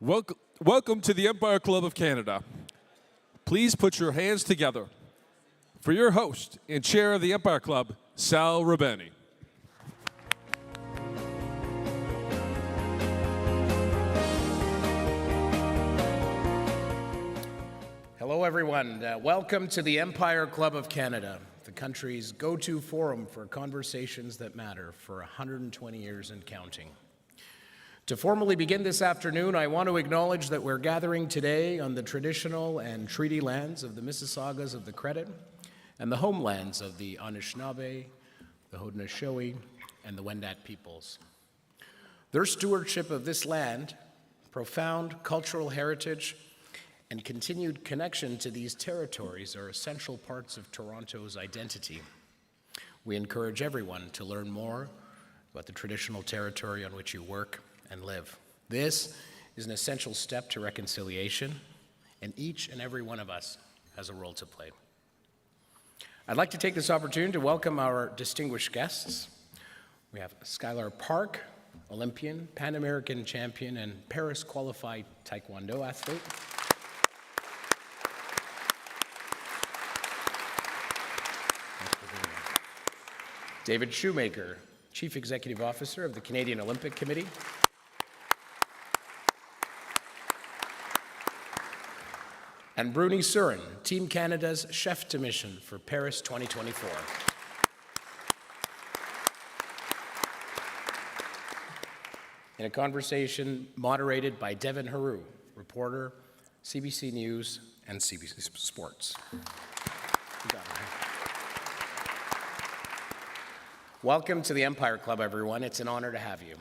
Welcome to the Empire Club of Canada. Please put your hands together for your host and chair of the Empire Club, Sal Rabani. Hello, everyone. Welcome to the Empire Club of Canada, the country's go-to forum for conversations that matter for 120 years and counting. To formally begin this afternoon, I want to acknowledge that we're gathering today on the traditional and treaty lands of the Mississaugas of the Credit and the homelands of the Anishinaabe, the Haudenosaunee, and the Wendat peoples. Their stewardship of this land, profound cultural heritage, and continued connection to these territories are essential parts of Toronto's identity. We encourage everyone to learn more about the traditional territory on which you work and live. This is an essential step to reconciliation, and each and every one of us has a role to play. I'd like to take this opportunity to welcome our distinguished guests. We have Skylar Park, Olympian, Pan American champion, and Paris Qualified Taekwondo athlete. David Shoemaker, Chief Executive Officer of the Canadian Olympic Committee. And Bruny Surin, Team Canada's chef de mission for Paris 2024. In a conversation moderated by Devin Haru, reporter, CBC News and CBC Sports. Welcome to the Empire Club, everyone. It's an honor to have you.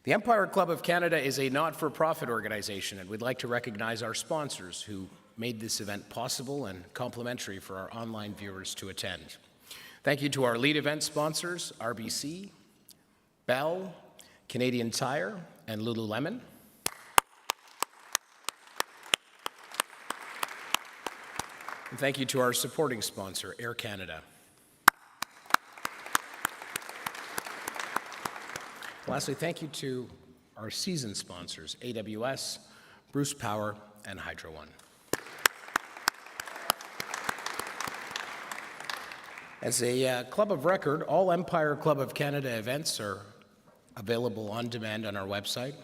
The Empire Club of Canada is a not-for-profit organization, and we'd like to recognize our sponsors who made this event possible and complimentary for our online viewers to attend. Thank you to our lead event sponsors, RBC, Bell, Canadian Tire, and Lululemon. And thank you to our supporting sponsor, Air Canada. Lastly, thank you to our season sponsors, AWS, Bruce Power, and Hydro One. As a club of record, all Empire Club of Canada events are available on demand on our website.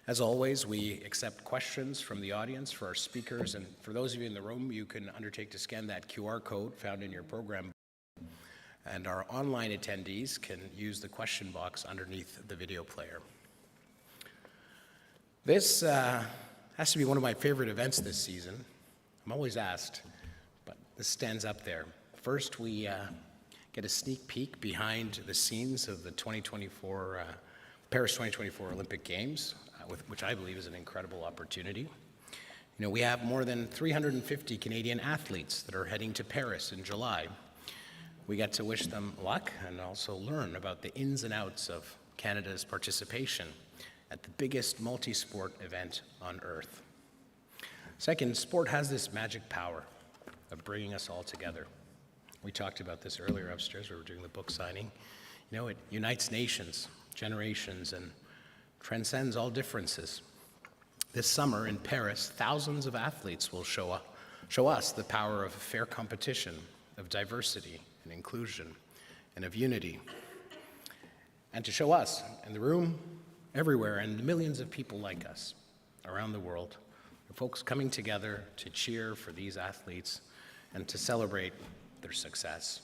As always, we accept questions from the audience for our speakers, and for those of you in the room, you can undertake to scan that QR code found in your program. And our online attendees can use the question box underneath the video player. This has to be one of my favorite events this season. I'm always asked, but this stands up there. First, we get a sneak peek behind the scenes of the Paris 2024 Olympic Games, which I believe is an incredible opportunity. You know, we have more than 350 Canadian athletes that are heading to Paris in July. We get to wish them luck and also learn about the ins and outs of Canada's participation at the biggest multi-sport event on earth. Second, sport has this magic power of bringing us all together. We talked about this earlier upstairs. We were doing the book signing. You know, it unites nations, generations, and transcends all differences. This summer in Paris, thousands of athletes will show us the power of fair competition, of diversity, and inclusion, and of unity. And to show us in the room, everywhere, and the millions of people like us around the world, the folks coming together to cheer for these athletes and to celebrate their success.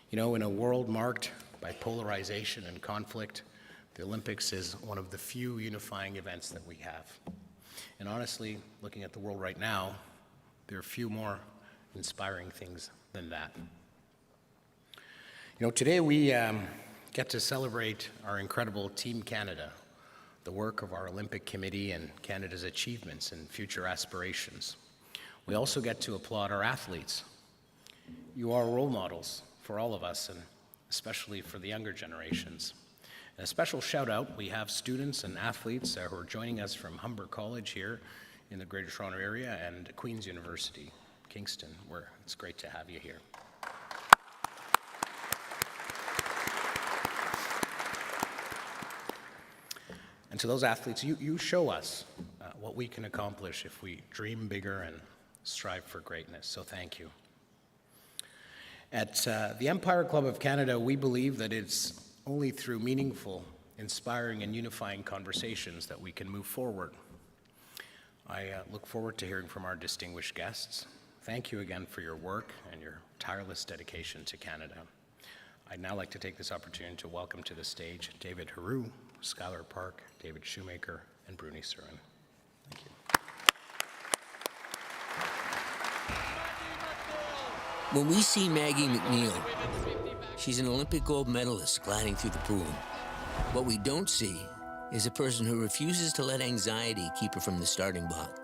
You know, in a world marked by polarization and conflict, the Olympics is one of the few unifying events that we have. And honestly, looking at the world right now, there are few more inspiring things than that. You know, today we get to celebrate our incredible Team Canada, the work of our Olympic Committee and Canada's achievements and future aspirations. We also get to applaud our athletes. You are role models for all of us, and especially for the younger generations. And a special shout out, we have students and athletes who are joining us from Humber College here in the Greater Toronto Area and Queen's University, Kingston, where it's great to have you here. And to those athletes, you show us what we can accomplish if we dream bigger and strive for greatness. So thank you. At the Empire Club of Canada, we believe that it's only through meaningful, inspiring, and unifying conversations that we can move forward. I look forward to hearing from our distinguished guests. Thank you again for your work and your tireless dedication to Canada. I'd now like to take this opportunity to welcome to the stage David Shoemaker, Skylar Park, David Shoemaker, and Bruny Surin. Thank you. When we see Maggie McNeil, she's an Olympic gold medalist gliding through the pool. What we don't see is a person who refuses to let anxiety keep her from the starting block.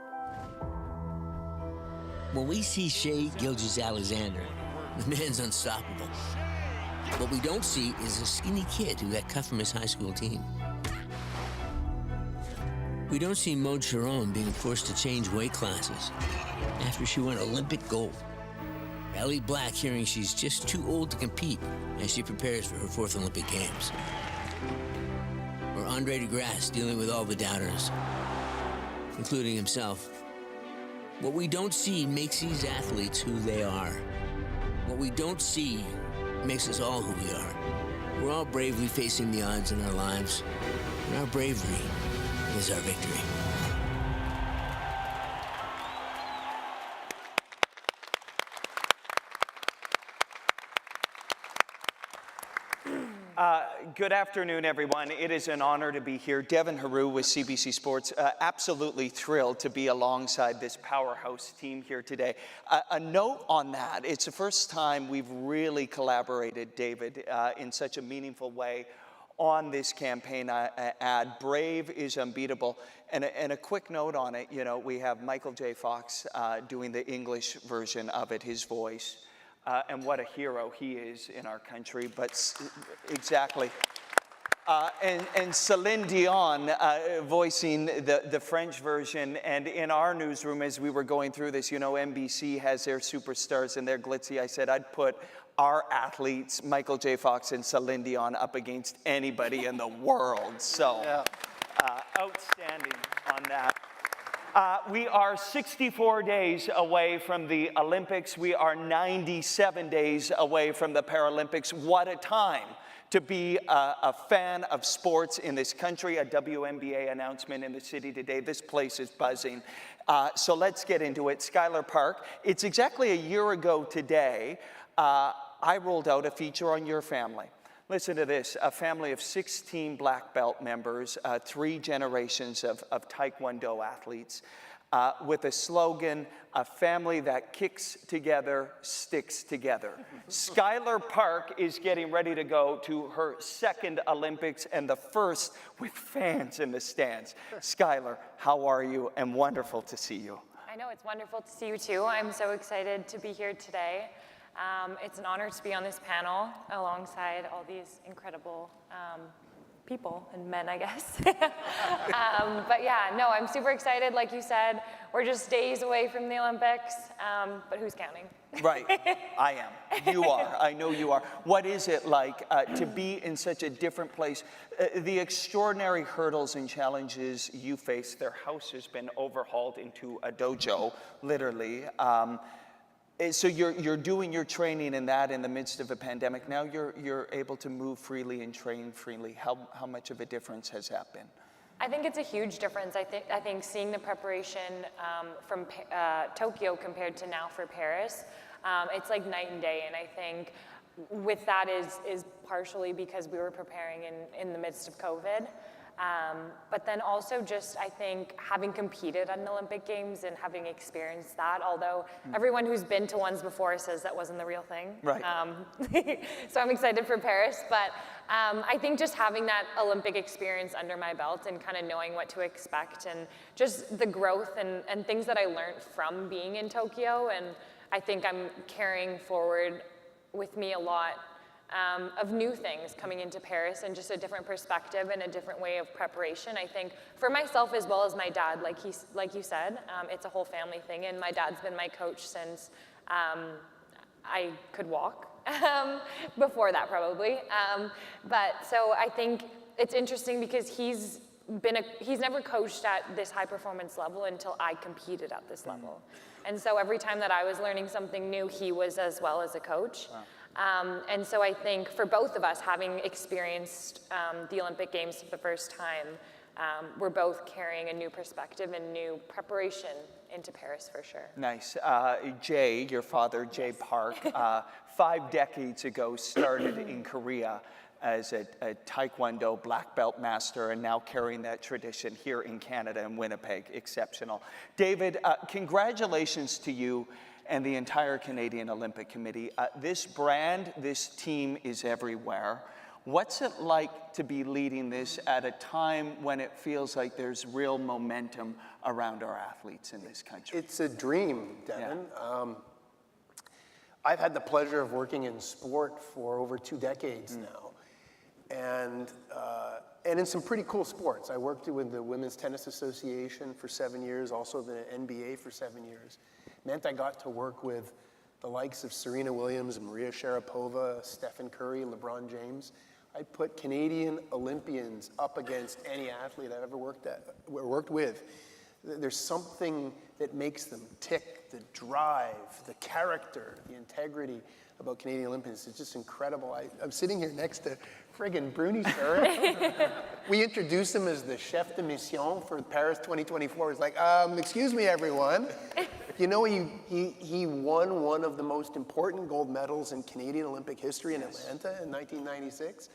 When we see Shea Gilgeous-Alexander, the man's unstoppable. What we don't see is a skinny kid who got cut from his high school team. We don't see Maud Sharon being forced to change weight classes after she won Olympic gold. Ellie Black hearing she's just too old to compete as she prepares for her 4th Olympic Games. Or Andre DeGrasse dealing with all the doubters, including himself. What we don't see makes these athletes who they are. What we don't see makes us all who we are. We're all bravely facing the odds in our lives, and our bravery is our victory. Good afternoon, everyone. It is an honor to be here. Devin Haru with CBC Sports. Absolutely thrilled to be alongside this powerhouse team here today. A note on that, it's the first time we've really collaborated, David, in such a meaningful way on this campaign ad. Brave is unbeatable. And a quick note on it, you know, we have Michael J. Fox doing the English version of it, his voice. And what a hero he is in our country, but exactly. And Celine Dion voicing the French version. And in our newsroom, as we were going through this, you know, NBC has their superstars and their glitzy. I said I'd put our athletes, Michael J. Fox and Celine Dion, up against anybody in the world. So outstanding on that. We are 64 days away from the Olympics. We are 97 days away from the Paralympics. What a time to be a fan of sports in this country. A WNBA announcement in the city today. This place is buzzing. So let's get into it. Skylar Park, it's exactly a year ago today, I rolled out a feature on your family. Listen to this, a family of 16 black belt members, 3 generations of Taekwondo athletes, with a slogan, a family that kicks together, sticks together. Skylar Park is getting ready to go to her 2nd Olympics and the 1st with fans in the stands. Skylar, how are you? And wonderful to see you. I know, it's wonderful to see you too. I'm so excited to be here today. It's an honor to be on this panel alongside all these incredible people and men, I guess. But yeah, no, I'm super excited. Like you said, we're just days away from the Olympics, but who's counting? Right, I am. You are, I know you are. What is it like to be in such a different place? The extraordinary hurdles and challenges you face, their house has been overhauled into a dojo, literally. So you're doing your training in that in the midst of a pandemic. Now you're able to move freely and train freely. How much of a difference has that been? I think it's a huge difference. I think seeing the preparation from Tokyo compared to now for Paris, it's like night and day. And I think with that is partially because we were preparing in the midst of COVID. But then also just, I think, having competed at an Olympic Games and having experienced that, although everyone who's been to ones before says that wasn't the real thing. Right. So I'm excited for Paris, but I think just having that Olympic experience under my belt and kind of knowing what to expect and just the growth and things that I learned from being in Tokyo, and I think I'm carrying forward with me a lot of new things coming into Paris and just a different perspective and a different way of preparation. I think for myself as well as my dad, like you said, it's a whole family thing, and my dad's been my coach since I could walk, before that probably. But so I think it's interesting because he's he's never coached at this high performance level until I competed at this level. And so every time that I was learning something new, he was as well as a coach. And so I think for both of us, having experienced the Olympic Games for the first time, we're both carrying a new perspective and new preparation into Paris for sure. Nice. Jay, your father, Jay Park, 5 decades ago started in Korea as a Taekwondo black belt master and now carrying that tradition here in Canada and Winnipeg. Exceptional. David, congratulations to you and the entire Canadian Olympic Committee. This brand, this team is everywhere. What's it like to be leading this at a time when it feels like there's real momentum around our athletes in this country? It's a dream, Devin. Yeah. I've had the pleasure of working in sport for over 2 decades now, and in some pretty cool sports. I worked with the Women's Tennis Association for 7 years, also the NBA for 7 years. Meant I got to work with the likes of Serena Williams and Maria Sharapova, Stephen Curry, and LeBron James. I put Canadian Olympians up against any athlete I've ever worked with. There's something that makes them tick, the drive, the character, the integrity about Canadian Olympians. It's just incredible. I'm sitting here next to friggin' Bruny, Surin. We introduced him as the chef de mission for Paris 2024. He's like, excuse me, everyone. You know, he won one of the most important gold medals in Canadian Olympic history in Atlanta in 1996.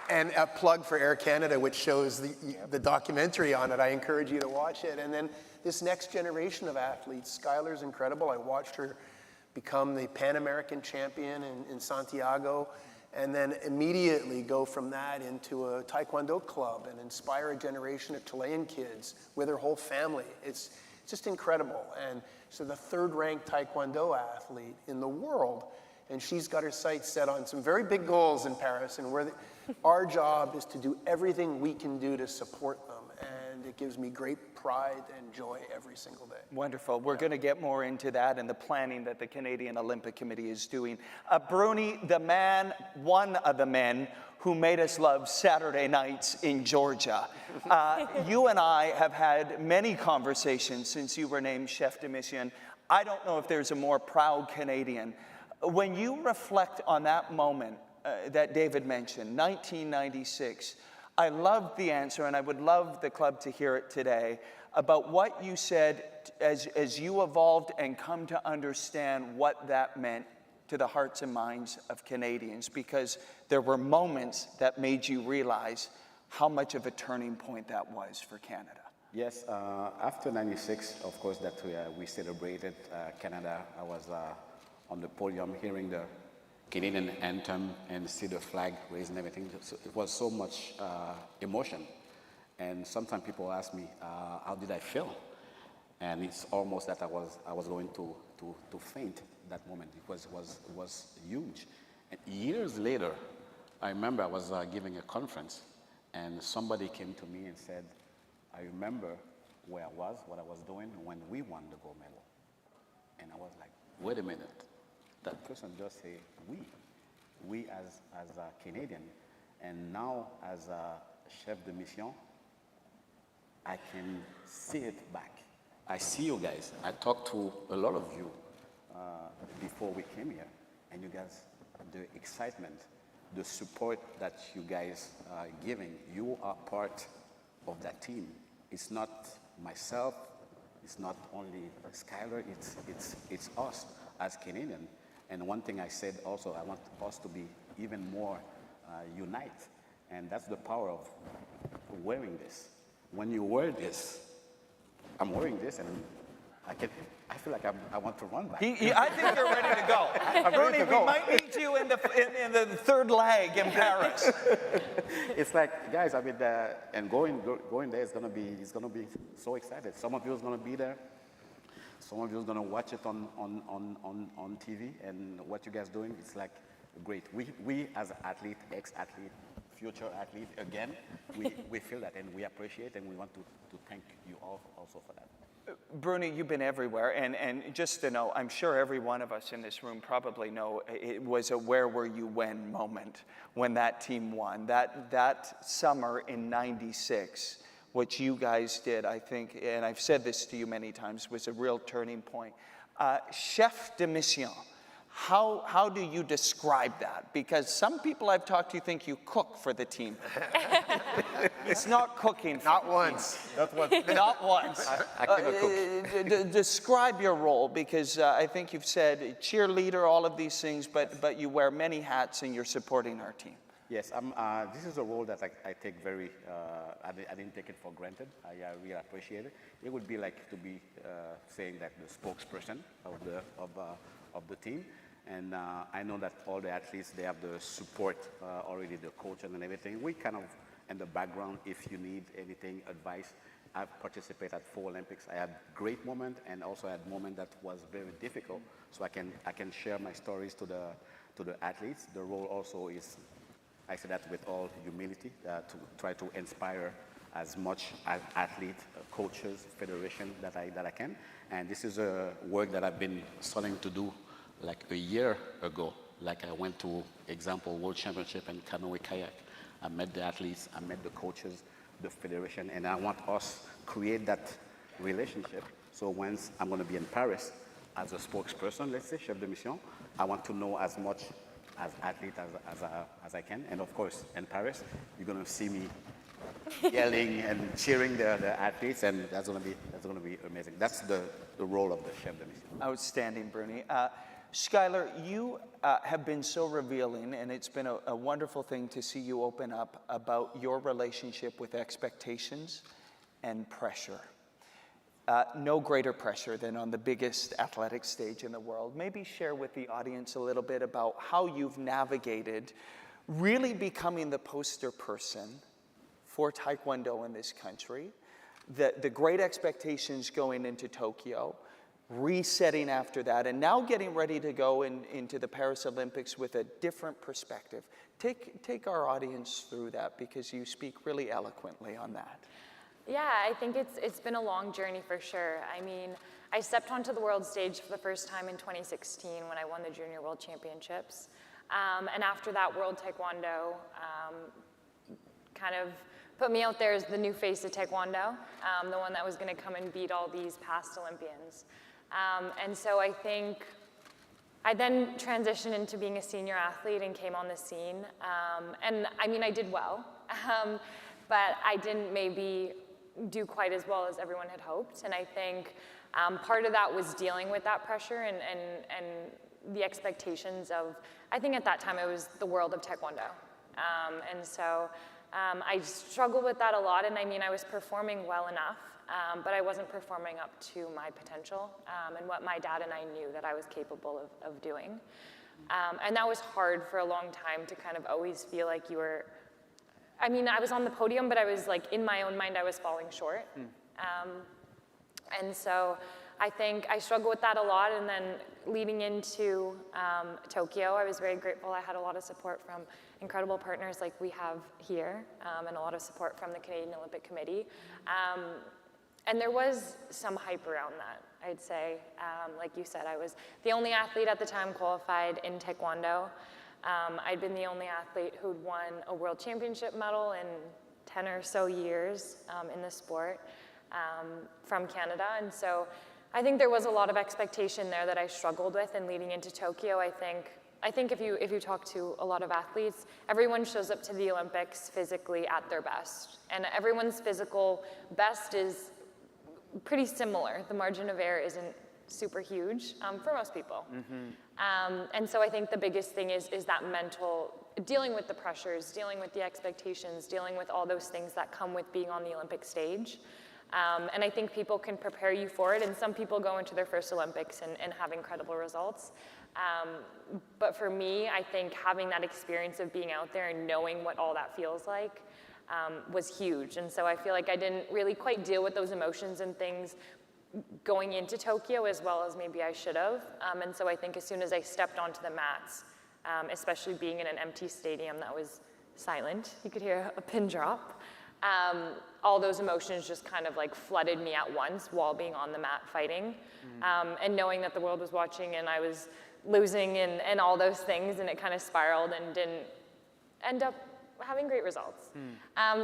And a plug for Air Canada, which shows the documentary on it. I encourage you to watch it. And then this next generation of athletes, Skylar's incredible. I watched her become the Pan American champion in Santiago, and then immediately go from that into a Taekwondo club and inspire a generation of Chilean kids with her whole family. It's just incredible. And so the 3rd-ranked Taekwondo athlete in the world, and she's got her sights set on some very big goals in Paris, and our job is to do everything we can do to support them, and it gives me great pride and joy every single day. Wonderful. We're going to get more into that and the planning that the Canadian Olympic Committee is doing. Bruny, the man, one of the men who made us love Saturday nights in Georgia. You and I have had many conversations since you were named chef de mission. I don't know if there's a more proud Canadian. When you reflect on that moment that David mentioned, 1996, I loved the answer, and I would love the club to hear it today, about what you said as you evolved and come to understand what that meant to the hearts and minds of Canadians, because there were moments that made you realize how much of a turning point that was for Canada. Yes, after 96, of course, that we celebrated Canada. I was on the podium hearing the Canadian anthem and see the flag raised and everything. So it was so much emotion. And sometimes people ask me, how did I feel? And it's almost that I was going to faint that moment. It was huge. And years later, I remember I was giving a conference, and somebody came to me and said, I remember where I was, what I was doing when we won the gold medal. And I was like, wait a minute. That person just say we as a Canadian, and now as a chef de mission, I can see it back. I see you guys. I talked to a lot of you before we came here, and you guys, the excitement, the support that you guys are giving, you are part of that team. It's not myself, it's not only Skylar, it's us as Canadian. And one thing I said also, I want us to be even more united. And that's the power of wearing this. When you wear this, I'm wearing this, and I feel like I want to run back. I think you're ready to go. Bruny, we might need you in the 3rd leg in Paris. It's like, guys, I mean, and going there is gonna be so excited. Some of you is gonna be there. Some of you is gonna watch it on TV, and what you guys doing, it's like great. We as athlete, ex-athlete, future athlete, again, we feel that, and we appreciate, and we want to thank you all also for that. Bruny, you've been everywhere, and just to know, I'm sure every one of us in this room probably know it was a where were you when moment when that team won. That summer in '96, what you guys did, I think, and I've said this to you many times, was a real turning point. Chef de mission. How do you describe that? Because some people I've talked to think you cook for the team. It's not cooking. Not once. Not once. I cannot cook. Describe your role, because I think you've said cheerleader, all of these things, but you wear many hats and you're supporting our team. Yes, this is a role that I take very, I didn't take it for granted. I really appreciate it. It would be like to be saying that the spokesperson of the team. And I know that all the athletes, they have the support already, the coach and everything. We kind of in the background, if you need anything, advice. I've participated at 4 Olympics. I had great moment and also had moment that was very difficult. So I can share my stories to the athletes. The role also is, I say that with all humility, to try to inspire as much as athletes, coaches, federation that I can. And this is a work that I've been starting to do like a year ago. Like I went to, example, World Championship in canoe kayak. I met the athletes, I met the coaches, the federation, and I want us create that relationship. So once I'm going to be in Paris as a spokesperson, let's say, chef de mission, I want to know as much as athlete as I can. And of course, in Paris, you're going to see me yelling and cheering the athletes, and that's going to be amazing. That's the role of the chef de mission. Outstanding, Bruny. Skylar, you have been so revealing, and it's been a wonderful thing to see you open up about your relationship with expectations and pressure. No greater pressure than on the biggest athletic stage in the world. Maybe share with the audience a little bit about how you've navigated really becoming the poster person for Taekwondo in this country, the great expectations going into Tokyo, resetting after that, and now getting ready to go into the Paris Olympics with a different perspective. Take our audience through that, because you speak really eloquently on that. Yeah, I think it's been a long journey for sure. I mean, I stepped onto the world stage for the first time in 2016 when I won the Junior World Championships. And after that, World Taekwondo kind of put me out there as the new face of Taekwondo, the one that was going to come and beat all these past Olympians. And so I think I then transitioned into being a senior athlete and came on the scene. And I mean, I did well, but I didn't maybe do quite as well as everyone had hoped. And I think part of that was dealing with that pressure and the expectations of, I think at that time it was the world of Taekwondo. And so I struggled with that a lot. And I mean, I was performing well enough, but I wasn't performing up to my potential and what my dad and I knew that I was capable of doing. And that was hard for a long time, to kind of always feel like you were, I mean, I was on the podium, but I was like, in my own mind, I was falling short. And so I think I struggled with that a lot. And then leading into Tokyo, I was very grateful. I had a lot of support from incredible partners like we have here, and a lot of support from the Canadian Olympic Committee. And there was some hype around that, I'd say. Like you said, I was the only athlete at the time qualified in Taekwondo. I'd been the only athlete who'd won a world championship medal in 10 or so years in the sport from Canada. And so I think there was a lot of expectation there that I struggled with. And leading into Tokyo, I think if you talk to a lot of athletes, everyone shows up to the Olympics physically at their best. And everyone's physical best is pretty similar. The margin of error isn't super huge for most people. And so I think the biggest thing is that mental, dealing with the pressures, dealing with the expectations, dealing with all those things that come with being on the Olympic stage. And I think people can prepare you for it, and some people go into their first Olympics and have incredible results. But for me, I think having that experience of being out there and knowing what all that feels like was huge. And so I feel like I didn't really quite deal with those emotions and things going into Tokyo as well as maybe I should have. And so I think as soon as I stepped onto the mats, especially being in an empty stadium that was silent, you could hear a pin drop, all those emotions just kind of like flooded me at once while being on the mat fighting. And knowing that the world was watching and I was losing and all those things, and it kind of spiraled and didn't end up having great results.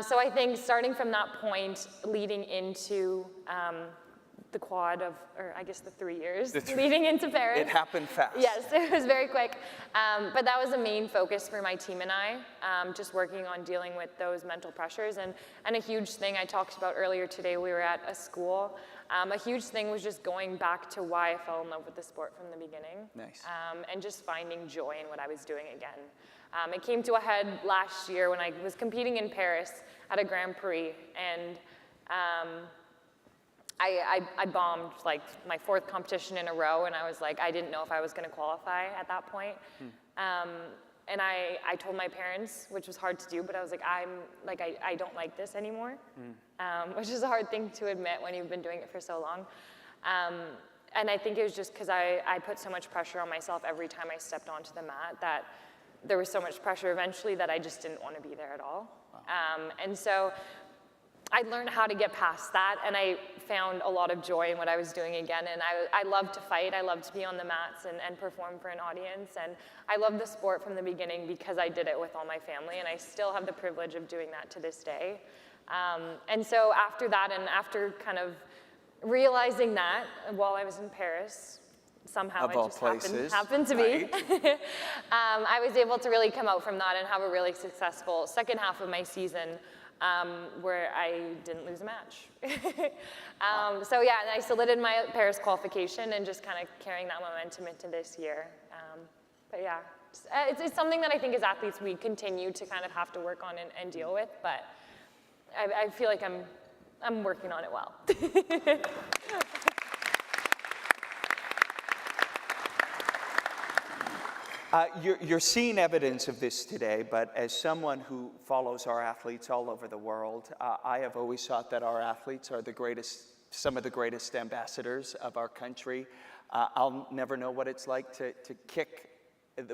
So I think starting from that point, leading into the quad of, or I guess the 3 years, leading into Paris. It happened fast. Yes, it was very quick. But that was the main focus for my team and I, just working on dealing with those mental pressures. And a huge thing I talked about earlier today, we were at a school. A huge thing was just going back to why I fell in love with the sport from the beginning. Nice. And just finding joy in what I was doing again. It came to a head last year when I was competing in Paris at a Grand Prix, and I bombed like my 4th competition in a row, and I was like, I didn't know if I was going to qualify at that point. And I told my parents, which was hard to do, but I was like, I don't like this anymore, which is a hard thing to admit when you've been doing it for so long. And I think it was just because I put so much pressure on myself every time I stepped onto the mat that there was so much pressure eventually that I just didn't want to be there at all. And so I learned how to get past that, and I found a lot of joy in what I was doing again. And I love to fight. I love to be on the mats and perform for an audience. And I love the sport from the beginning because I did it with all my family, and I still have the privilege of doing that to this day. And so after that, and after kind of realizing that while I was in Paris, somehow it just happened to be. I was able to really come out from that and have a really successful second half of my season where I didn't lose a match. So yeah, and I still did my Paris qualification and just kind of carrying that momentum into this year. But yeah, it's something that I think as athletes we continue to kind of have to work on and deal with, but I feel like I'm working on it well. You're seeing evidence of this today, but as someone who follows our athletes all over the world, I have always thought that our athletes are some of the greatest ambassadors of our country. I'll never know what it's like to kick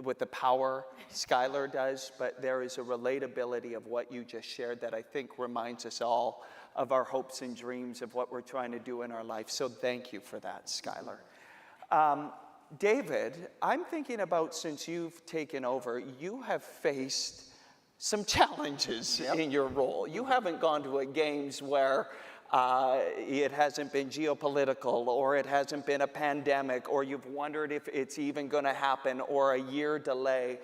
with the power Skylar does, but there is a relatability of what you just shared that I think reminds us all of our hopes and dreams of what we're trying to do in our life. So thank you for that, Skylar. David, I'm thinking about, since you've taken over, you have faced some challenges in your role. You haven't gone to a games where it hasn't been geopolitical, or it hasn't been a pandemic, or you've wondered if it's even going to happen, or a year delay.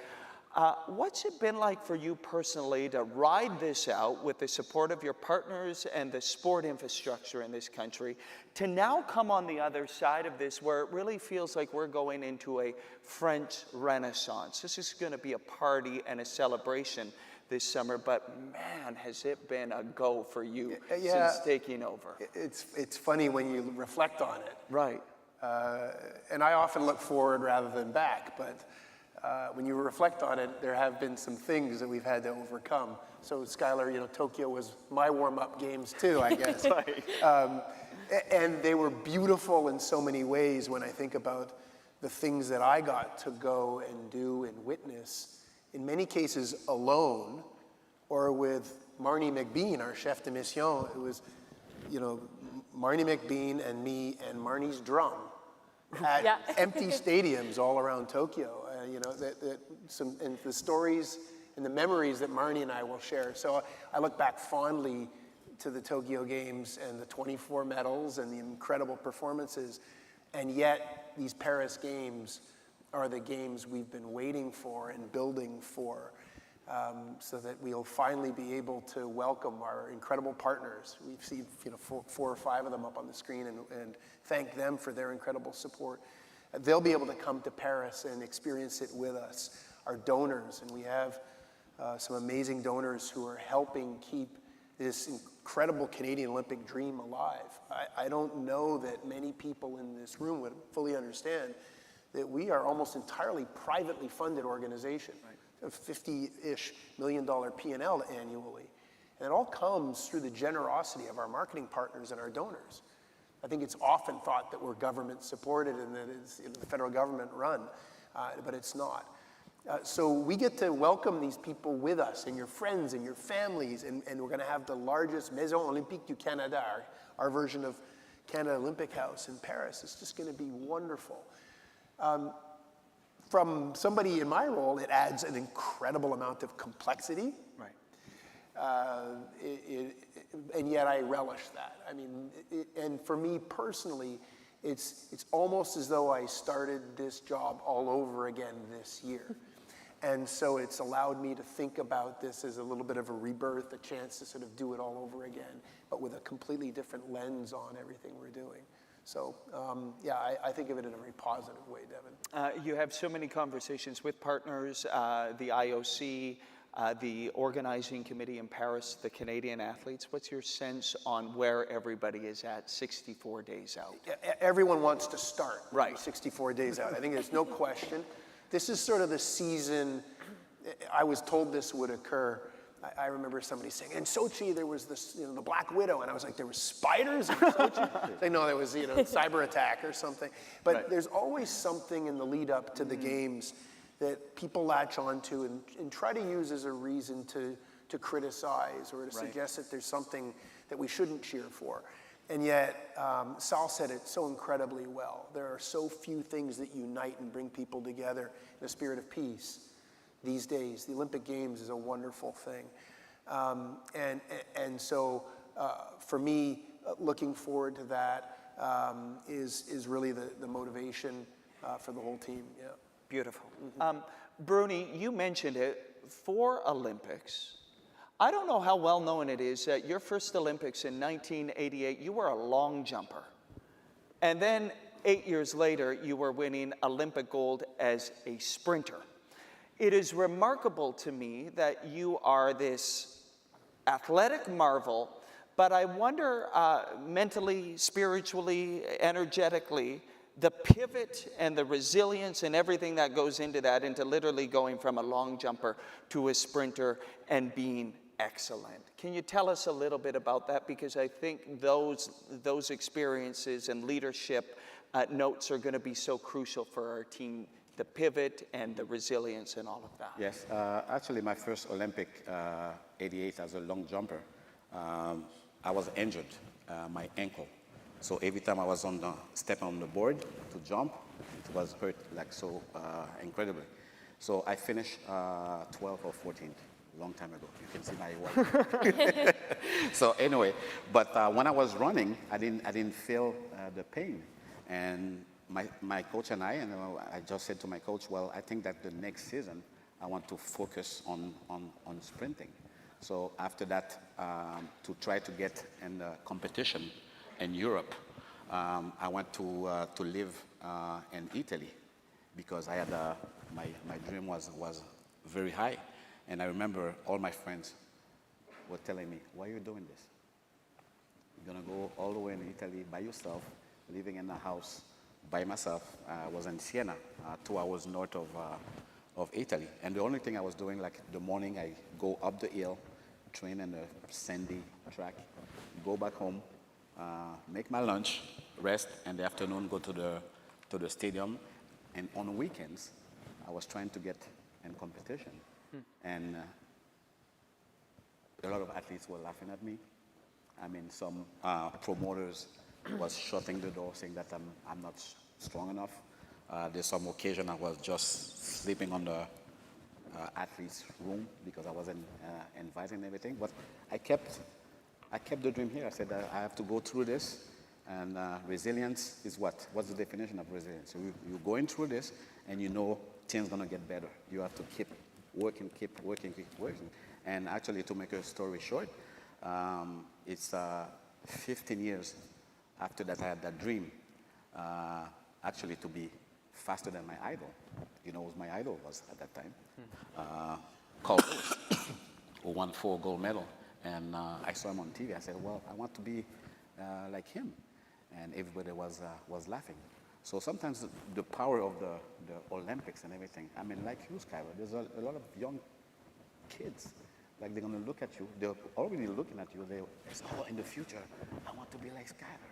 What's it been like for you personally to ride this out with the support of your partners and the sport infrastructure in this country, to now come on the other side of this where it really feels like we're going into a French Renaissance? This is going to be a party and a celebration this summer, but man, has it been a go for you since taking over. It's funny when you reflect on it. Right. And I often look forward rather than back, but when you reflect on it, there have been some things that we've had to overcome. So Skylar, Tokyo was my warm-up games too, I guess. And they were beautiful in so many ways when I think about the things that I got to go and do and witness, in many cases alone, or with Marnie McBean, our chef de mission. It was, Marnie McBean and me and Marnie's drum at empty stadiums all around Tokyo. And the stories and the memories that Marnie and I will share. So I look back fondly to the Tokyo Games and the 24 medals and the incredible performances. And yet these Paris Games are the games we've been waiting for and building for, so that we'll finally be able to welcome our incredible partners. We've seen 4 or 5 of them up on the screen, and thank them for their incredible support. They'll be able to come to Paris and experience it with us. Our donors, and we have some amazing donors who are helping keep this incredible Canadian Olympic dream alive. I don't know that many people in this room would fully understand that we are almost entirely privately funded organization, a $50-ish million P&L annually. And it all comes through the generosity of our marketing partners and our donors. I think it's often thought that we're government supported and that it's the federal government run, but it's not. So we get to welcome these people with us, and your friends and your families, and we're going to have the largest Maison Olympique du Canada, our version of Canada Olympic House in Paris. It's just going to be wonderful. From somebody in my role, it adds an incredible amount of complexity. Right. And yet I relish that. I mean, and for me personally, it's almost as though I started this job all over again this year. And so it's allowed me to think about this as a little bit of a rebirth, a chance to sort of do it all over again, but with a completely different lens on everything we're doing. So, yeah, I think of it in a very positive way, Devin. You have so many conversations with partners, the IOC, the organizing committee in Paris, the Canadian athletes. What's your sense on where everybody is at 64 days out? Everyone wants to start Right. 64 days out. I think there's no question. This is sort of the season. I was told this would occur. I remember somebody saying, in Sochi there was this, the Black Widow, and I was like, there were spiders in Sochi? They know there was, cyber attack or something. But Right. there's always something in the lead up to the games that people latch onto and try to use as a reason to criticize or to suggest that there's something that we shouldn't cheer for. And yet, Sal said it so incredibly well. There are so few things that unite and bring people together in a spirit of peace these days. The Olympic Games is a wonderful thing. And so for me, looking forward to that is really the motivation for the whole team. Yeah. Beautiful. Bruny, you mentioned it, 4 Olympics. I don't know how well known it is that your first Olympics in 1988, you were a long jumper. And then 8 years later, you were winning Olympic gold as a sprinter. It is remarkable to me that you are this athletic marvel, but I wonder mentally, spiritually, energetically, the pivot and the resilience and everything that goes into that, into literally going from a long jumper to a sprinter and being excellent. Can you tell us a little bit about that? Because I think those experiences and leadership notes are going to be so crucial for our team, the pivot and the resilience and all of that. Yes, actually my first Olympic, 88 as a long jumper, I was injured, my ankle. So every time I was stepping on the board to jump, it was hurt like so incredibly. So I finished 12 or 14, long time ago. You can see my work. So anyway, but when I was running, I didn't feel the pain. And my coach and I just said to my coach, well, I think that the next season, I want to focus on sprinting. So after that, to try to get in the competition in Europe, I went to live in Italy because I had my dream was very high, and I remember all my friends were telling me, "Why are you doing this? You're gonna go all the way in Italy by yourself, living in a house by myself." I was in Siena, 2 hours north of Italy, and the only thing I was doing, like the morning, I go up the hill, train in a sandy track, go back home. Make my lunch, rest, and the afternoon go to the stadium. And on weekends, I was trying to get in competition. And a lot of athletes were laughing at me. I mean, some promoters was shutting the door, saying that I'm not strong enough. There's some occasion I was just sleeping on the athlete's room because I wasn't invited and everything. But I kept the dream here. I said I have to go through this, and resilience is what? What's the definition of resilience? So you're going through this, and you know things gonna get better. You have to keep working. And actually, to make a story short, it's 15 years after that I had that dream, actually to be faster than my idol. You know what my idol was at that time? Carl Lewis, who won 4 gold medals. And I saw him on TV. I said, well, I want to be like him. And everybody was laughing. So sometimes the power of the Olympics and everything, I mean, like you, Skylar, there's a lot of young kids. Like, they're going to look at you. They're already looking at you. They say, oh, in the future, I want to be like Skylar.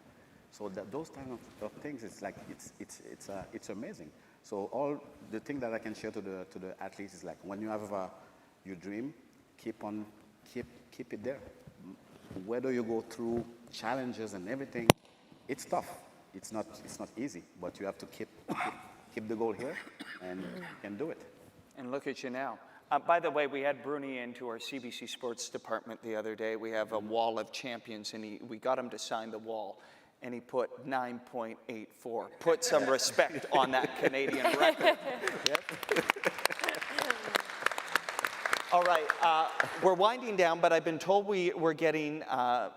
So those kind of things, it's like, it's amazing. So all the thing that I can share to the athletes is like, when you have your dream, keep it there. Whether you go through challenges and everything, it's tough. It's not easy, but you have to keep the goal here, and you can do it. And look at you now. By the way, we had Bruny into our CBC Sports department the other day. We have a wall of champions, and we got him to sign the wall, and he put 9.84. Put some respect on that Canadian record. All right, we're winding down, but I've been told we're getting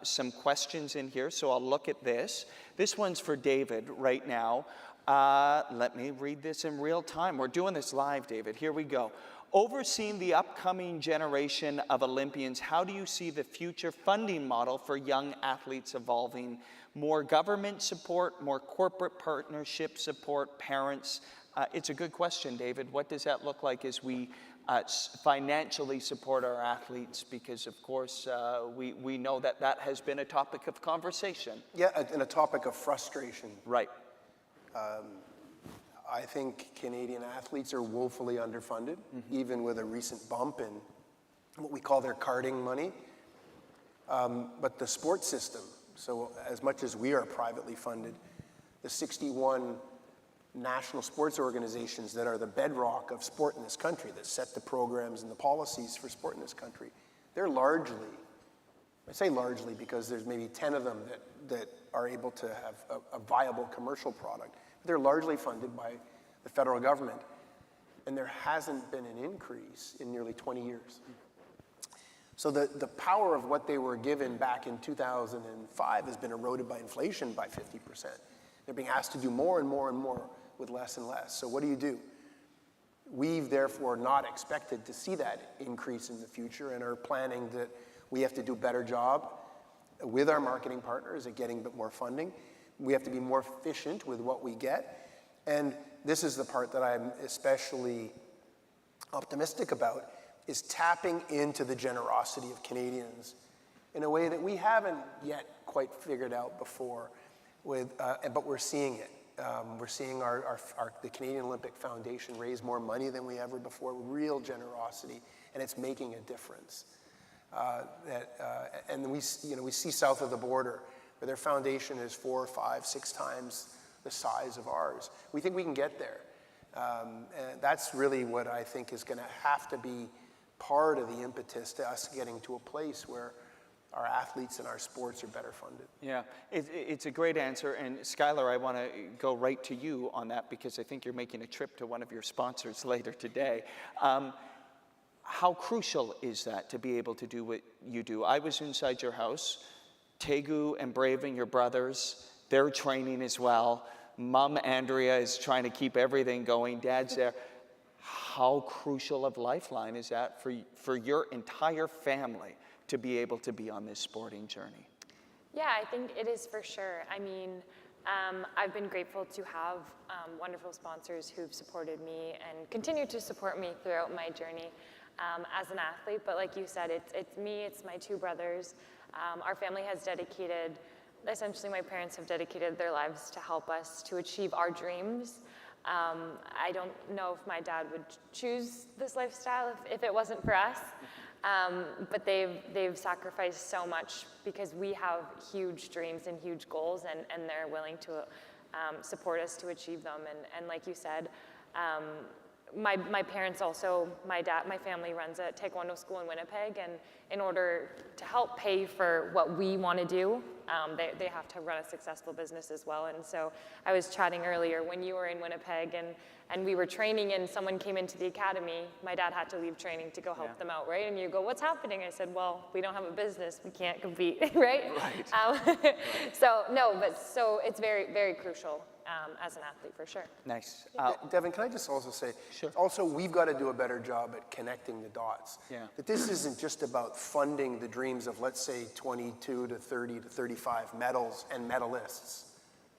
some questions in here, so I'll look at this. This one's for David right now. Let me read this in real time. We're doing this live, David. Here we go. Overseeing the upcoming generation of Olympians, how do you see the future funding model for young athletes evolving? More government support, more corporate partnership support, parents? It's a good question, David. What does that look like as we financially support our athletes? Because, of course, we know that has been a topic of conversation. Yeah, and a topic of frustration. Right. I think Canadian athletes are woefully underfunded, even with a recent bump in what we call their carding money. But the sports system, so as much as we are privately funded, the 61 national sports organizations that are the bedrock of sport in this country, that set the programs and the policies for sport in this country, they're largely, I say largely because there's maybe 10 of them that are able to have a viable commercial product. They're largely funded by the federal government, and there hasn't been an increase in nearly 20 years. So the power of what they were given back in 2005 has been eroded by inflation by 50%. They're being asked to do more and more and more with less and less. So what do? We've therefore not expected to see that increase in the future, and are planning that we have to do a better job with our marketing partners at getting a bit more funding. We have to be more efficient with what we get. And this is the part that I'm especially optimistic about, is tapping into the generosity of Canadians in a way that we haven't yet quite figured out before, but we're seeing it. We're seeing the Canadian Olympic Foundation raise more money than we ever before, real generosity, and it's making a difference. And we see south of the border, where their foundation is 4, 5, 6 times the size of ours. We think we can get there. And that's really what I think is going to have to be part of the impetus to us getting to a place where our athletes and our sports are better funded. Yeah, it's a great answer. And Skylar, I want to go right to you on that, because I think you're making a trip to one of your sponsors later today. How crucial is that to be able to do what you do? I was inside your house. Tegu and Braven, your brothers, they're training as well. Mom Andrea is trying to keep everything going. Dad's there. How crucial of lifeline is that for your entire family to be able to be on this sporting journey? Yeah, I think it is for sure. I mean, I've been grateful to have wonderful sponsors who've supported me and continue to support me throughout my journey as an athlete. But like you said, it's me, it's my 2 brothers. Our family has dedicated, essentially my parents have dedicated their lives to help us to achieve our dreams. I don't know if my dad would choose this lifestyle if it wasn't for us. But they've sacrificed so much because we have huge dreams and huge goals, and they're willing to support us to achieve them. And like you said, my parents also, my family runs a Taekwondo school in Winnipeg, and in order to help pay for what we want to do, they have to run a successful business as well. And so I was chatting earlier when you were in Winnipeg and we were training and someone came into the academy, my dad had to leave training to go help them out, right? And you go, what's happening? I said, well, we don't have a business, we can't compete, right? Right. So it's very, very crucial as an athlete, for sure. Nice. Devin, can I just also say, Sure. Also, we've got to do a better job at connecting the dots. Yeah. That this isn't just about funding the dreams of, let's say, 22 to 30 to 35 medals and medalists,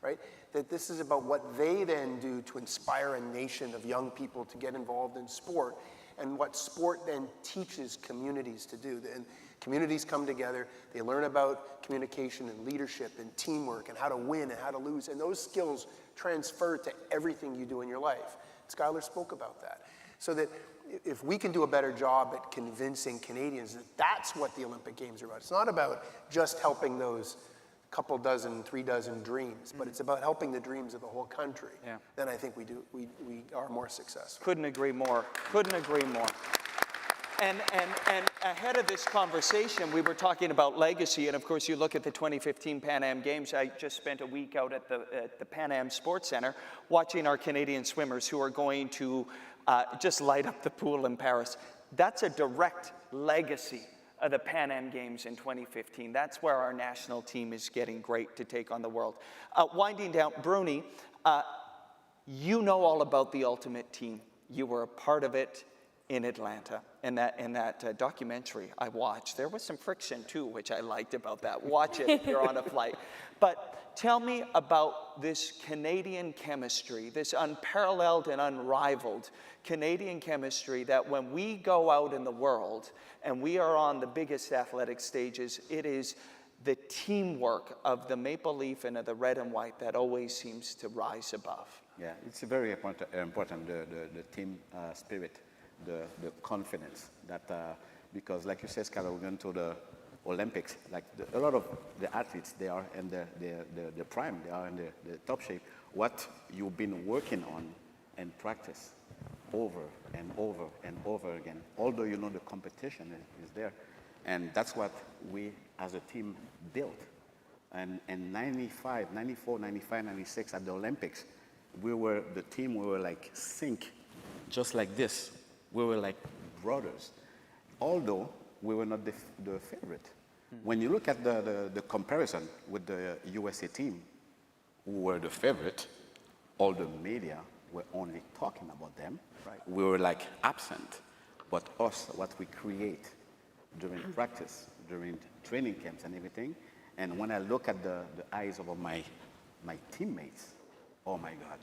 right? That this is about what they then do to inspire a nation of young people to get involved in sport, and what sport then teaches communities to do. And communities come together, they learn about communication and leadership and teamwork and how to win and how to lose, and those skills transfer to everything you do in your life. Skylar spoke about that. So that if we can do a better job at convincing Canadians that that's what the Olympic Games are about. It's not about just helping those couple dozen, 3 dozen dreams, but it's about helping the dreams of the whole country. Yeah. Then I think we are more successful. Couldn't agree more. Couldn't agree more. And ahead of this conversation, we were talking about legacy, and of course, you look at the 2015 Pan Am Games. I just spent a week out at the Pan Am Sports Center watching our Canadian swimmers who are going to just light up the pool in Paris. That's a direct legacy of the Pan Am Games in 2015. That's where our national team is getting great to take on the world. Winding down, Bruny, you know all about the Ultimate Team. You were a part of it in Atlanta. In that documentary I watched, there was some friction too, which I liked about that. Watch it if you're on a flight. But tell me about this Canadian chemistry, this unparalleled and unrivaled Canadian chemistry that when we go out in the world and we are on the biggest athletic stages, it is the teamwork of the maple leaf and of the red and white that always seems to rise above. Yeah, it's very important the team spirit, the confidence that, because like you said, Skylar, we're going to the Olympics, like a lot of the athletes, they are in the prime, they are in the top shape. What you've been working on and practice over and over and over again, although you know the competition is there. And that's what we as a team built. And in 95, 94, 95, 96 at the Olympics, we were the team, we were like sync, just like this. We were like brothers, although we were not the favorite. When you look at the comparison with the USA team, who were the favorite, all the media were only talking about them. Right. We were like absent. But us, what we create during practice, during training camps and everything, and when I look at the eyes of my teammates, oh my God,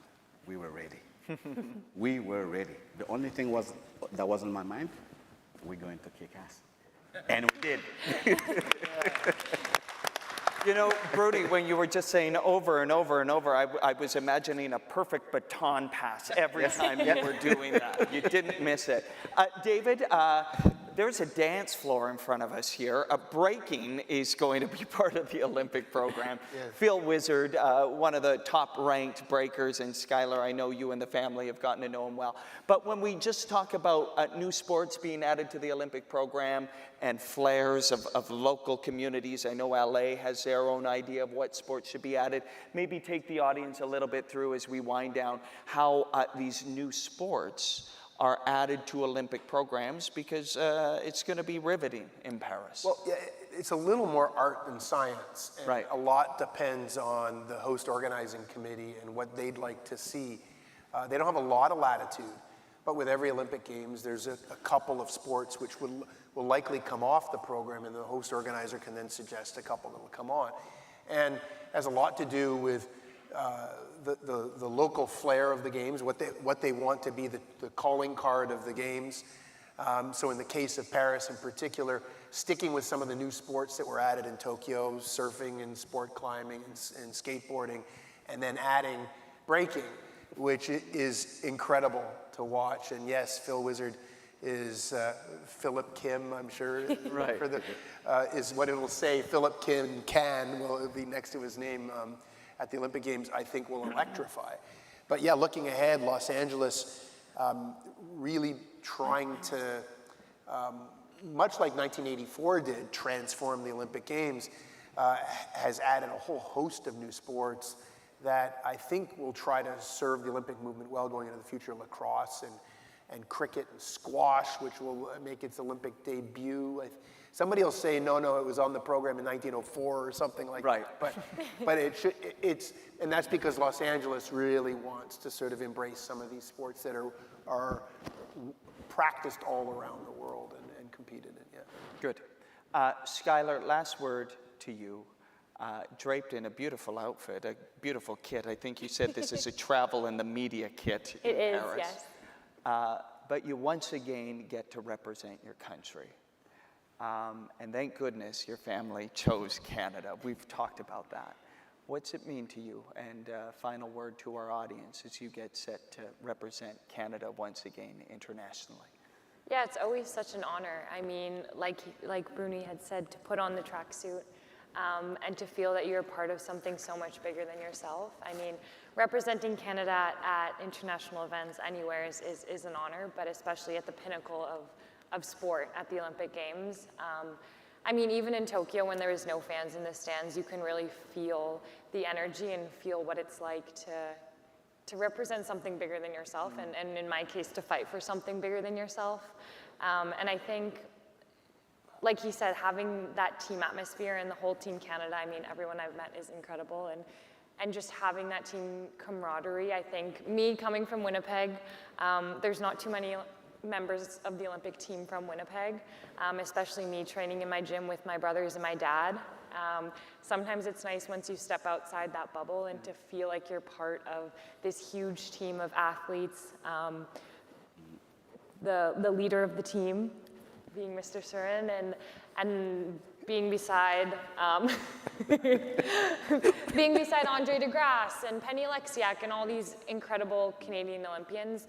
we were ready. We were ready. The only thing that was in my mind, we're going to kick ass. And we did. You know, Bruny, when you were just saying over and over and over, I was imagining a perfect baton pass every time you were doing that. You didn't miss it. David, there's a dance floor in front of us here. Breaking is going to be part of the Olympic program. Yes. Phil Wizard, one of the top-ranked breakers, and Skylar, I know you and the family have gotten to know him well. But when we just talk about new sports being added to the Olympic program and flares of local communities, I know LA has their own idea of what sports should be added. Maybe take the audience a little bit through as we wind down how these new sports are added to Olympic programs, because it's going to be riveting in Paris. Well, yeah, it's a little more art than science. And right. A lot depends on the host organizing committee and what they'd like to see. They don't have a lot of latitude, but with every Olympic Games, there's a couple of sports which will likely come off the program, and the host organizer can then suggest a couple that will come on. And has a lot to do with the local flair of the games, what they want to be the calling card of the games. So in the case of Paris in particular, sticking with some of the new sports that were added in Tokyo, surfing and sport climbing and skateboarding, and then adding breaking, which is incredible to watch. And yes, Phil Wizard is Philip Kim, I'm sure, right. Is what it will say. Philip Kim Can will be next to his name at the Olympic Games, I think will electrify. But yeah, looking ahead, Los Angeles really trying to, much like 1984 did, transform the Olympic Games, has added a whole host of new sports that I think will try to serve the Olympic movement well going into the future. Lacrosse and cricket and squash, which will make its Olympic debut. Somebody will say, no, it was on the program in 1904 or something like that. But and that's because Los Angeles really wants to sort of embrace some of these sports that are practiced all around the world and competed in. Yeah. Good. Skylar, last word to you. Draped in a beautiful outfit, a beautiful kit. I think you said this is a travel and the media kit in Paris. Yes. But you once again get to represent your country. And thank goodness your family chose Canada. We've talked about that. What's it mean to you? And final word to our audience as you get set to represent Canada once again internationally. Yeah, it's always such an honor. I mean, like Bruny had said, to put on the tracksuit and to feel that you're a part of something so much bigger than yourself. I mean, representing Canada at international events anywhere is an honor, but especially at the pinnacle of sport at the Olympic Games. I mean, even in Tokyo, when there was no fans in the stands, you can really feel the energy and feel what it's like to represent something bigger than yourself, and in my case, to fight for something bigger than yourself. And I think, like he said, having that team atmosphere and the whole Team Canada, I mean, everyone I've met is incredible, and just having that team camaraderie. I think me coming from Winnipeg, there's not too many members of the Olympic team from Winnipeg, especially me training in my gym with my brothers and my dad. Sometimes it's nice once you step outside that bubble and to feel like you're part of this huge team of athletes. The leader of the team being Mr. Surin, and being beside Andre DeGrasse and Penny Alexiak and all these incredible Canadian Olympians,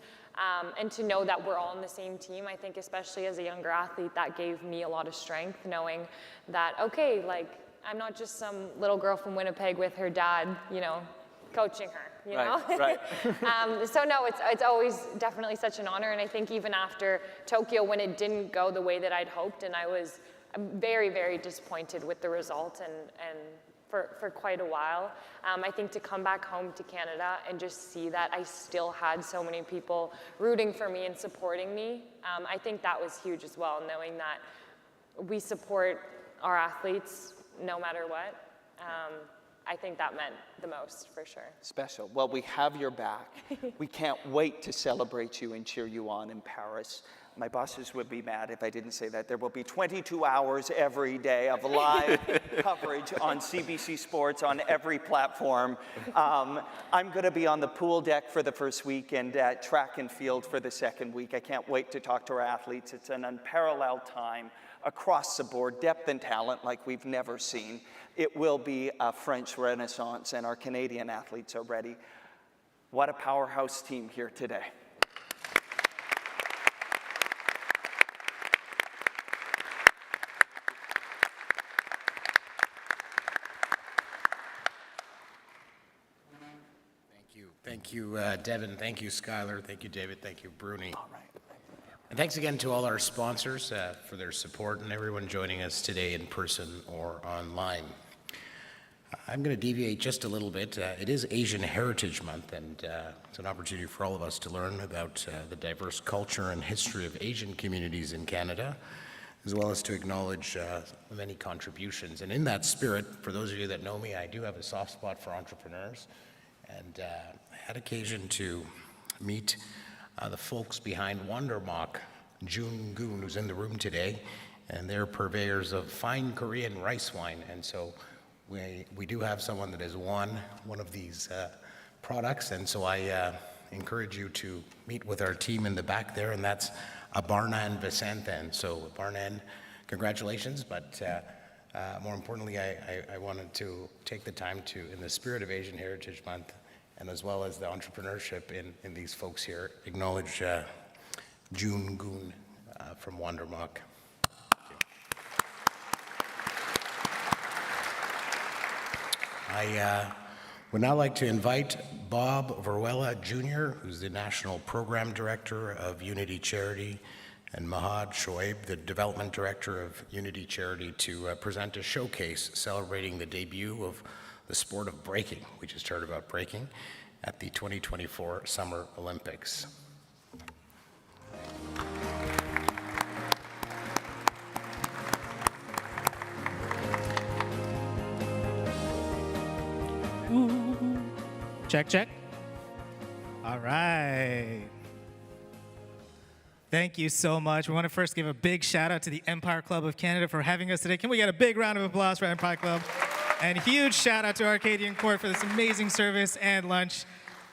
and to know that we're all on the same team. I think especially as a younger athlete, that gave me a lot of strength, knowing that, okay, like, I'm not just some little girl from Winnipeg with her dad, you know, coaching her, you know? Right. So no, it's always definitely such an honor, and I think even after Tokyo, when it didn't go the way that I'd hoped, and I was very, very disappointed with the result, and for quite a while, I think to come back home to Canada and just see that I still had so many people rooting for me and supporting me, I think that was huge as well, knowing that we support our athletes no matter what. I think that meant the most, for sure. Special. Well, we have your back. We can't wait to celebrate you and cheer you on in Paris. My bosses would be mad if I didn't say that. There will be 22 hours every day of live coverage on CBC Sports on every platform. I'm going to be on the pool deck for the first week and at track and field for the second week. I can't wait to talk to our athletes. It's an unparalleled time across the board, depth and talent like we've never seen. It will be a French Renaissance, and our Canadian athletes are ready. What a powerhouse team here today. Thank you, Devin. Thank you, Skylar. Thank you, David. Thank you, Bruny. All right. And thanks again to all our sponsors for their support and everyone joining us today in person or online. I'm going to deviate just a little bit. It is Asian Heritage Month, and it's an opportunity for all of us to learn about the diverse culture and history of Asian communities in Canada, as well as to acknowledge the many contributions. And in that spirit, for those of you that know me, I do have a soft spot for entrepreneurs, and I had occasion to meet the folks behind Wondermock, Jun Goon, who's in the room today, and they're purveyors of fine Korean rice wine. And so we do have someone that has won one of these products, and so I encourage you to meet with our team in the back there, and that's Abarnan Vicenten. So Abarnan, congratulations, but more importantly, I wanted to take the time to, in the spirit of Asian Heritage Month, and as well as the entrepreneurship in these folks here, acknowledge Jun Goon from Wondermock. I would now like to invite Bob Verwella Jr., who's the National Program Director of Unity Charity, and Mahad Shoaib, the Development Director of Unity Charity, to present a showcase celebrating the debut of the sport of breaking. We just heard about breaking at the 2024 Summer Olympics. Check, check. All right. Thank you so much. We want to first give a big shout out to the Empire Club of Canada for having us today. Can we get a big round of applause for Empire Club? And huge shout out to Arcadian Court for this amazing service and lunch.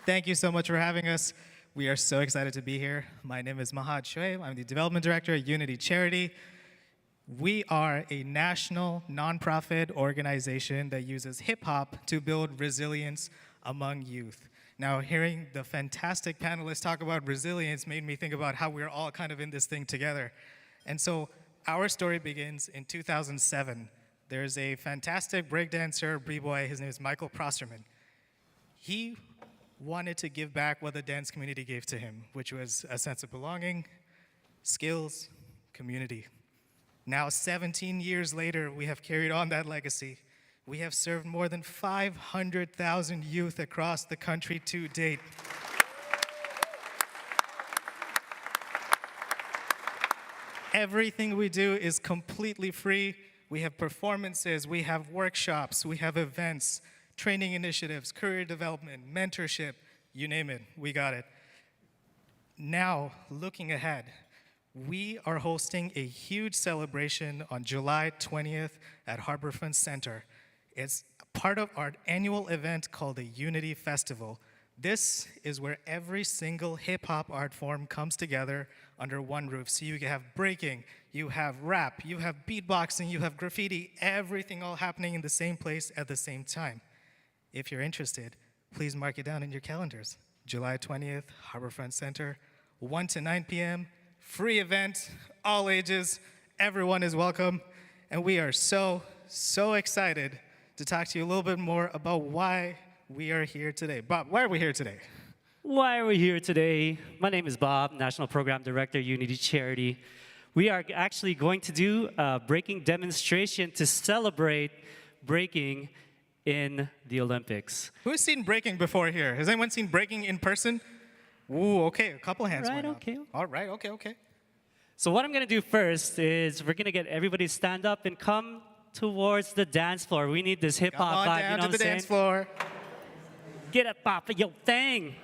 Thank you so much for having us. We are so excited to be here. My name is Mahad Shoaib. I'm the Development Director at Unity Charity. We are a national nonprofit organization that uses hip hop to build resilience among youth. Now, hearing the fantastic panelists talk about resilience made me think about how we're all kind of in this thing together. And so our story begins in 2007. There's a fantastic breakdancer, b-boy, his name is Michael Prosterman. He wanted to give back what the dance community gave to him, which was a sense of belonging, skills, community. Now, 17 years later, we have carried on that legacy. We have served more than 500,000 youth across the country to date. Everything we do is completely free. We have performances, we have workshops, we have events, training initiatives, career development, mentorship, you name it, we got it. Now, looking ahead, we are hosting a huge celebration on July 20th at Harborfront Center. It's part of our annual event called the Unity Festival. This is where every single hip-hop art form comes together under one roof. So you have breaking, you have rap, you have beatboxing, you have graffiti, everything all happening in the same place at the same time. If you're interested, please mark it down in your calendars. July 20th, Harborfront Center, 1 to 9 p.m., free event, all ages, everyone is welcome. And we are so excited to talk to you a little bit more about why we are here today. Bob, why are we here today? Why are we here today? My name is Bob, National Program Director, Unity Charity. We are actually going to do a breaking demonstration to celebrate breaking in the Olympics. Who's seen breaking before here? Has anyone seen breaking in person? Ooh, okay, a couple hands went up. Okay. All right, okay. So what I'm gonna do first is we're gonna get everybody to stand up and come towards the dance floor. We need this hip Come hop on vibe, down you know to what the I'm dance saying? floor. Get up, Papa, yo, thing.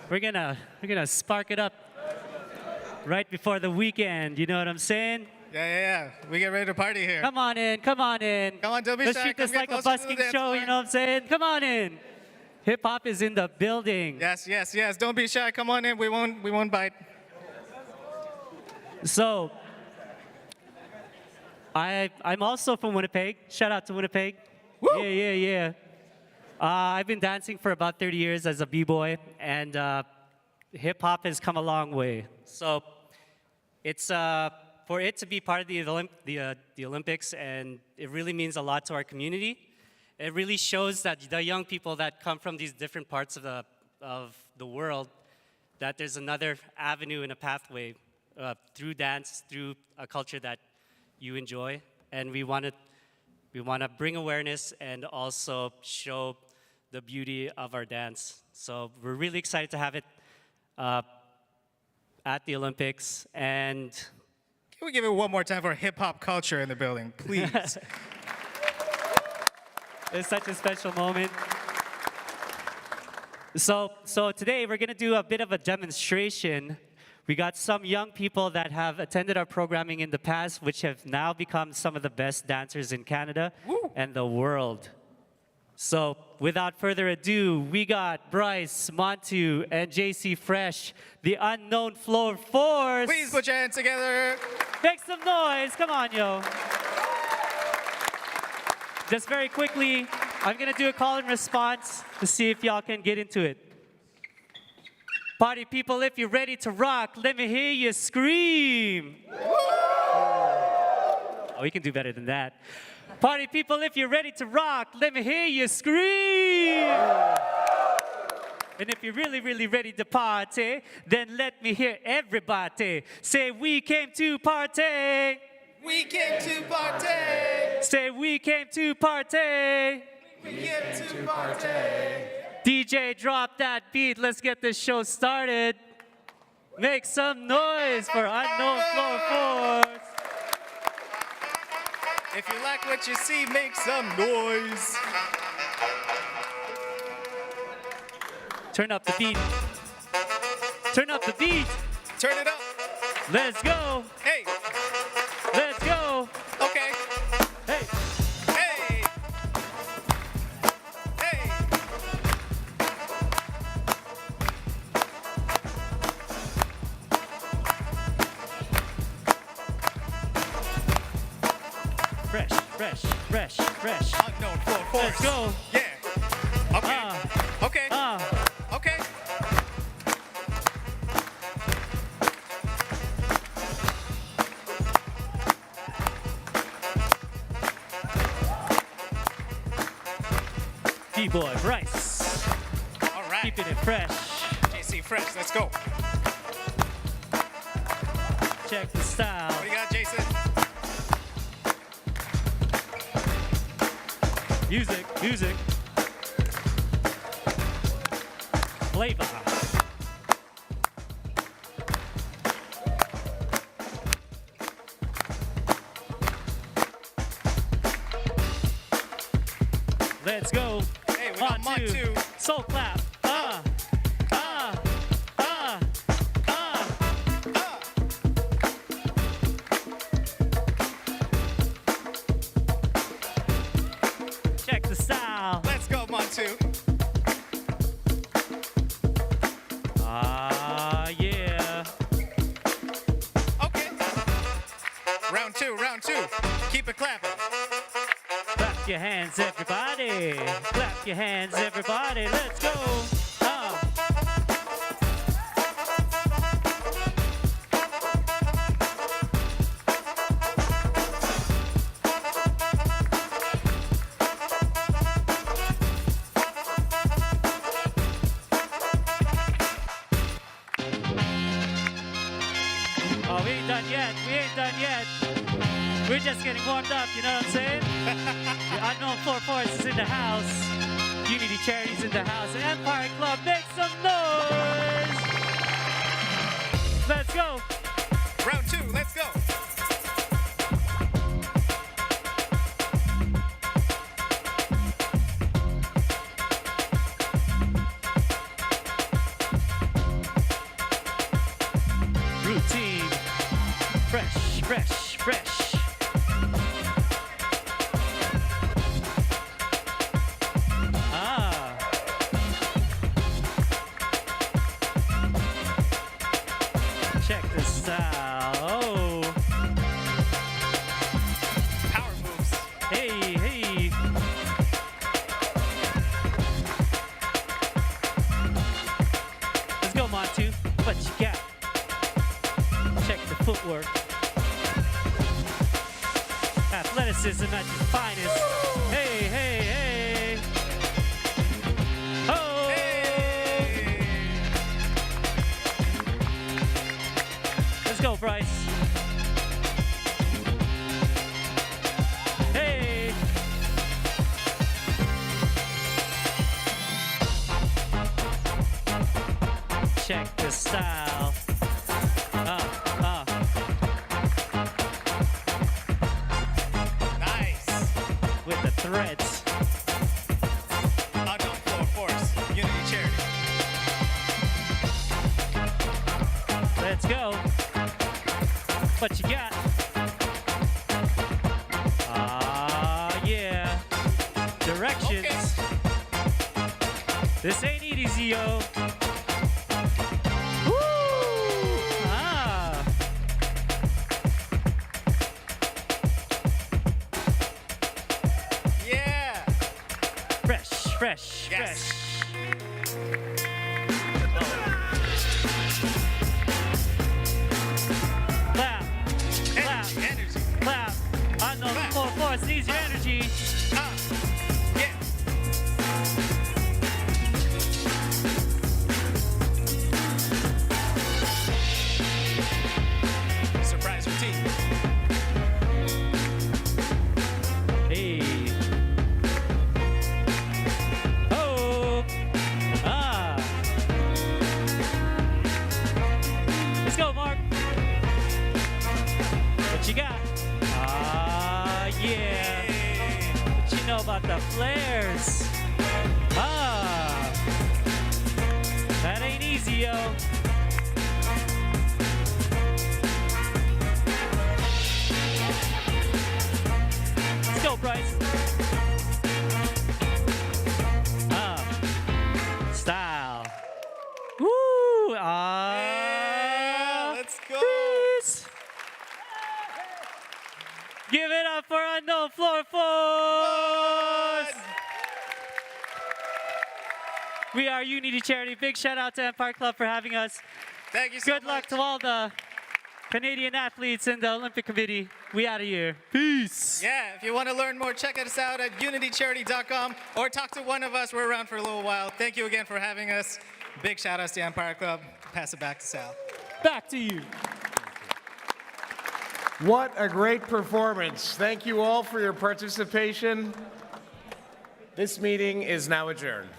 We're gonna spark it up right before the weekend, you know what I'm saying? Yeah. We get ready to party here. Come on in. Come on, don't be Let's shy. treat this Come like get a closer to the busking dance show, floor. you know what I'm saying? Come on in. Hip hop is in the building. Yes. Don't be shy. Come on in. We won't bite. So, I'm also from Winnipeg. Shout out to Winnipeg. Woo! Yeah. I've been dancing for about 30 years as a b-boy, and hip hop has come a long way. So, it's for it to be part of the Olympics, and it really means a lot to our community. It really shows that the young people that come from these different parts of the world, that there's another avenue and a pathway through dance, through a culture that you enjoy, and we want to bring awareness and also show the beauty of our dance. So we're really excited to have it at the Olympics. And can we give it one more time for hip hop culture in the building, please? it's such a special moment. So today we're going to do a bit of a demonstration. We got some young people that have attended our programming in the past, which have now become some of the best dancers in Canada and the world. So without further ado, we got Bryce, Montu, and JC Fresh, the unknown floor force. Please put your hands together. Make some noise. Come on, yo. Just very quickly, I'm going to do a call and response to see if y'all can get into it. Party people, if you're ready to rock, let me hear you scream. Oh, we can do better than that. Party people, if you're ready to rock, let me hear you scream. And if you're really, really ready to party, then let me hear everybody say, we came to party. We came to party. Say, we came to party. We came to party. DJ, drop that beat. Let's get this show started. Make some noise for Unknown Floor Force. If you like what you see, make some noise. Turn up the beat. Turn up the beat. Turn it up. Let's go. Hey. Let's go. Okay. Hey. Hey. Hey. fresh, fresh, fresh, fresh. Unknown full force. Let's go. Yeah. Okay. Okay. Okay. B-boy Bryce. All right. Keeping it fresh. JC Fresh, let's go. Check the style. What do you got, Jason? Music, music. Flavor. Let's go. Hey, we got Mont two. Soul clap. Check the style. Let's go, Mont two. Yeah. Okay. Round two. Keep it clapping. Clap your hands, everybody. Clap your hands, everybody. Let's go. Oh, we ain't done yet. We ain't done yet. We're just getting warmed up, you know what I'm saying? The Unknown Full Force is in the house. Unity Charity's in the house. And Empire Club, make some noise! Let's go! Round two, let's go. Routine. Fresh, fresh, fresh. Check the style. Oh. Power moves. Hey, hey. Let's go, Montu. What you got? Check the footwork. Athleticism at its finest. Hey, hey, hey. Oh. Hey. Let's go, Bryce. Hey. Check the style. Nice. With the threads. Unknown Full Force. Unity Charity. Let's go. What you got? Yeah. Directions. Okay. This ain't easy, yo. Woo! Yeah. Fresh, fresh, Yes. fresh. Clap, clap, Energy. clap. Unknown Full Force needs your energy. Yeah. Surprise routine. Hey. Oh. Let's go, Mark. What you got? Yeah. What you know about the flares? That ain't easy, yo. Let's go, Bryce. Style. Woo! Yeah, let's go. Peace. Give it up for Unknown Floor Force! We are Unity Charity. Big shout out to Empire Club for having us. Thank you so much. Good luck to all the Canadian athletes in the Olympic Committee. We out of here. Peace. Yeah, if you want to learn more, check us out at unitycharity.com or talk to one of us. We're around for a little while. Thank you again for having us. Big shout outs to Empire Club. Pass it back to Sal. Back to you. What a great performance. Thank you all for your participation. This meeting is now adjourned.